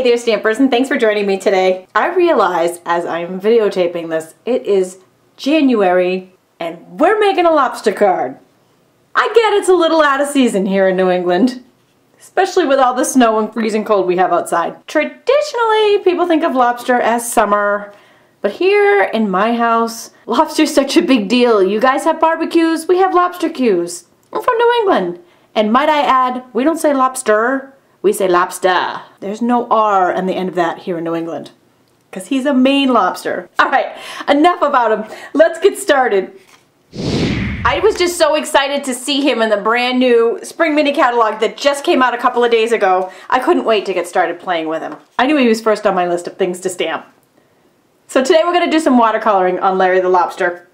there, Stampers, and thanks for joining me today. I realize as I'm videotaping this, it is January and we're making a lobster card. I get it's a little out of season here in New England, especially with all the snow and freezing cold we have outside. Traditionally, people think of lobster as summer, but here in my house, lobster's such a big deal. You guys have barbecues, we have Lobstah-Qs. I'm from New England, and might I add, we don't say lobster, we say lobster. There's no R on the end of that here in New England, because he's a Maine lobster. All right, enough about him. Let's get started. I was just so excited to see him in the brand new spring mini catalog that just came out a couple of days ago. I couldn't wait to get started playing with him. I knew he was first on my list of things to stamp. So today we're going to do some watercoloring on Larry the Lobster.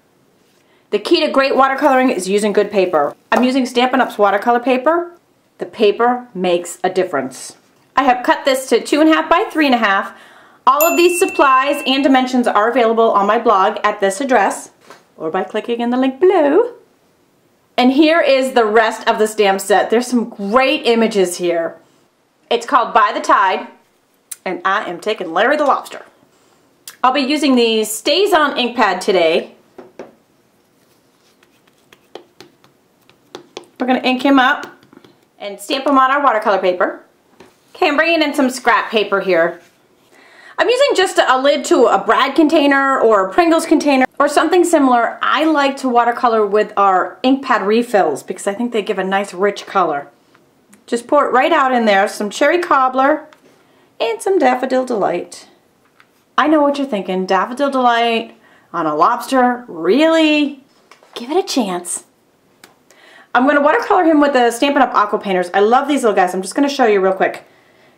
The key to great watercoloring is using good paper. I'm using Stampin' Up's watercolor paper. The paper makes a difference. I have cut this to 2.5 by 3.5. All of these supplies and dimensions are available on my blog at this address or by clicking in the link below. And here is the rest of the stamp set. There's some great images here. It's called By the Tide, and I am taking Larry the Lobster. I'll be using the Stays On ink pad today. We're going to ink him up and stamp him on our watercolor paper. Okay, I'm bringing in some scrap paper here. I'm using just a lid to a Brad container or a Pringles container or something similar. I like to watercolor with our ink pad refills because I think they give a nice rich color. Just pour it right out in there, some cherry cobbler and some Daffodil Delight. I know what you're thinking, Daffodil Delight on a lobster? Really? Give it a chance. I'm going to watercolor him with the Stampin' Up aqua painters. I love these little guys. I'm just going to show you real quick.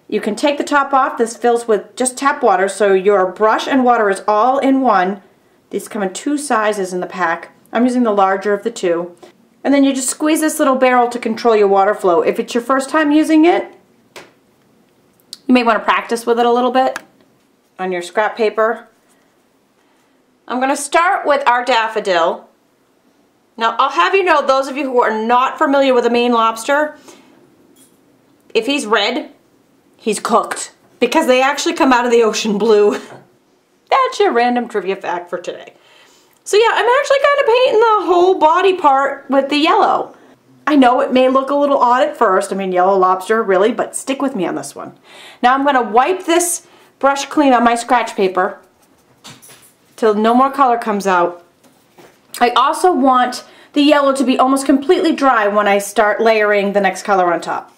You can take the top off. This fills with just tap water, so your brush and water is all in one. These come in 2 sizes in the pack. I'm using the larger of the 2. And then you just squeeze this little barrel to control your water flow. If it's your first time using it, you may want to practice with it a little bit on your scrap paper. I'm going to start with our daffodil. Now, I'll have you know, those of you who are not familiar with a Maine lobster, if he's red, he's cooked, because they actually come out of the ocean blue. That's your random trivia fact for today. So yeah, I'm actually kind of painting the whole body part with the yellow. I know it may look a little odd at first, I mean yellow lobster, really, but stick with me on this one. Now I'm going to wipe this brush clean on my scratch paper till no more color comes out. I also want the yellow to be almost completely dry when I start layering the next color on top.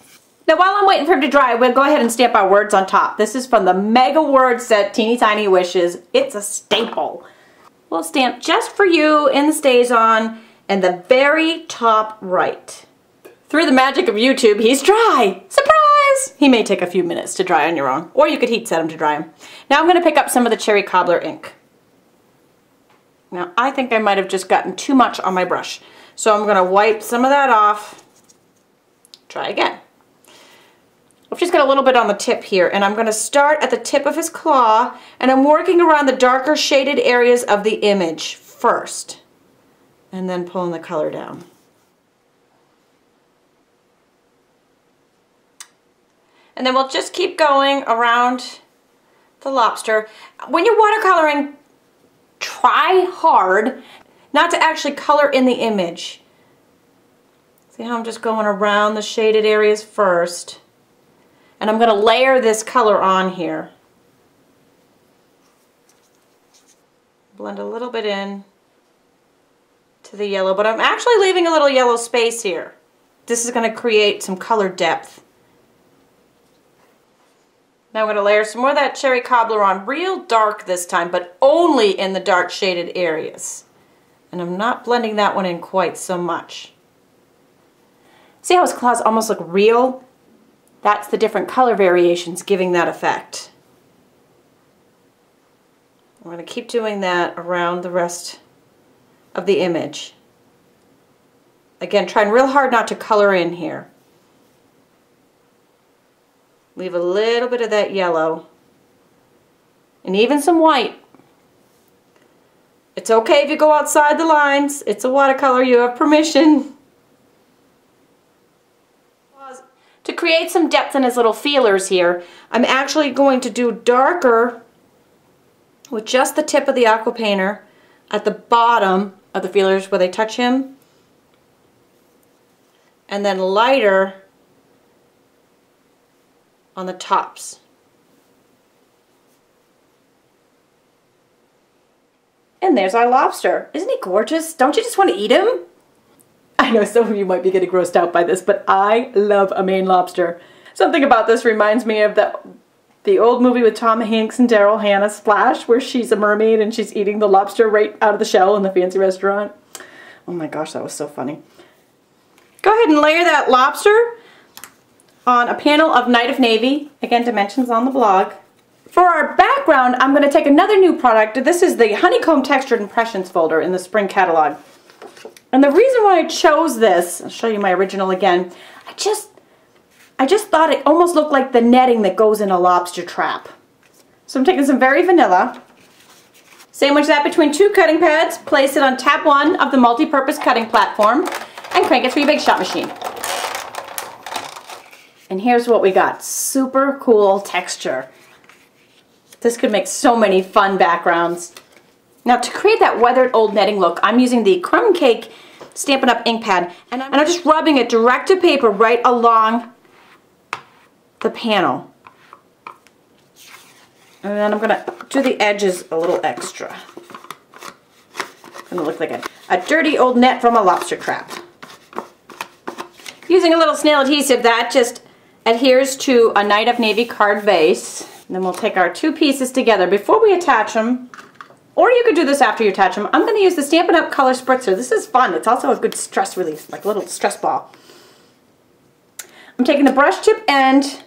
Now while I'm waiting for him to dry, we'll go ahead and stamp our words on top. This is from the Mega Word Set Teeny Tiny Wishes. It's a staple. We'll stamp just for you in the Stays On and the very top right. Through the magic of YouTube, he's dry. Surprise! He may take a few minutes to dry on your own, or you could heat set him to dry him. Now I'm going to pick up some of the cherry cobbler ink. Now I think I might have just gotten too much on my brush, so I'm going to wipe some of that off. Try again. I've just got a little bit on the tip here, and I'm going to start at the tip of his claw, and I'm working around the darker shaded areas of the image first, and then pulling the color down. And then we'll just keep going around the lobster. When you're watercoloring, try hard not to actually color in the image. See how I'm just going around the shaded areas first. And I'm going to layer this color on here. Blend a little bit in to the yellow, but I'm actually leaving a little yellow space here. This is going to create some color depth. Now I'm going to layer some more of that cherry cobbler on, real dark this time, but only in the dark shaded areas. And I'm not blending that one in quite so much. See how his claws almost look real? That's the different color variations giving that effect. I'm going to keep doing that around the rest of the image. Again, trying real hard not to color in here. Leave a little bit of that yellow and even some white. It's okay if you go outside the lines. It's a watercolor. You have permission. To create some depth in his little feelers here, I'm actually going to do darker with just the tip of the aqua painter at the bottom of the feelers where they touch him, and then lighter on the tops. And there's our lobster. Isn't he gorgeous? Don't you just want to eat him? I know some of you might be getting grossed out by this, but I love a Maine lobster. Something about this reminds me of the old movie with Tom Hanks and Daryl Hannah, Splash, where she's a mermaid and she's eating the lobster right out of the shell in the fancy restaurant. Oh my gosh, that was so funny. Go ahead and layer that lobster on a panel of Night of Navy. Again, dimensions on the blog. For our background, I'm going to take another new product. This is the Honeycomb Textured Impressions folder in the spring catalog. And the reason why I chose this, I'll show you my original again, I just thought it almost looked like the netting that goes in a lobster trap. So I'm taking some very vanilla, sandwich that between two cutting pads, place it on tab 1 of the multi-purpose cutting platform, and crank it through your Big Shot machine. And here's what we got. Super cool texture. This could make so many fun backgrounds. Now to create that weathered old netting look, I'm using the Crumb Cake Stampin' Up! Ink pad, and I'm just rubbing it direct to paper right along the panel. And then I'm going to do the edges a little extra. It's going to look like a dirty old net from a lobster trap. Using a little snail adhesive that just adheres to a Night of Navy card base. And then we'll take our two pieces together before we attach them. Or you could do this after you attach them. I'm going to use the Stampin' Up! Color Spritzer. This is fun. It's also a good stress release, like a little stress ball. I'm taking the brush tip end.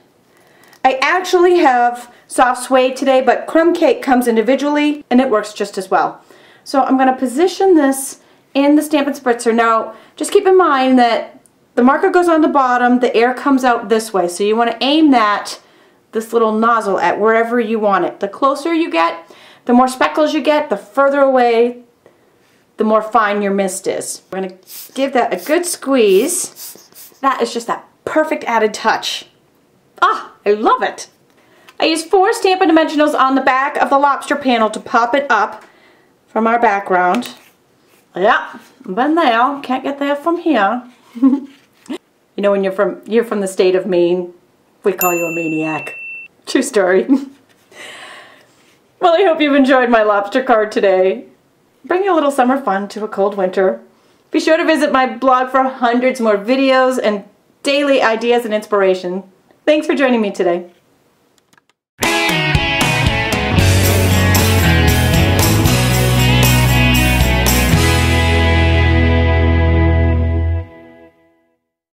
I actually have soft suede today, but Crumb Cake comes individually and it works just as well. So I'm going to position this in the Stampin' Spritzer. Now, just keep in mind that the marker goes on the bottom, the air comes out this way. So you want to aim this little nozzle at wherever you want it. The closer you get, the more speckles you get, the further away, the more fine your mist is. We're going to give that a good squeeze. That is just that perfect added touch. Ah, I love it. I used 4 Stampin' Dimensionals on the back of the lobster panel to pop it up from our background. Yeah, been there. Can't get there from here. You know, when you're from the state of Maine, we call you a maniac. True story. Well, I hope you've enjoyed my lobster card today. Bring a little summer fun to a cold winter. Be sure to visit my blog for hundreds more videos and daily ideas and inspiration. Thanks for joining me today.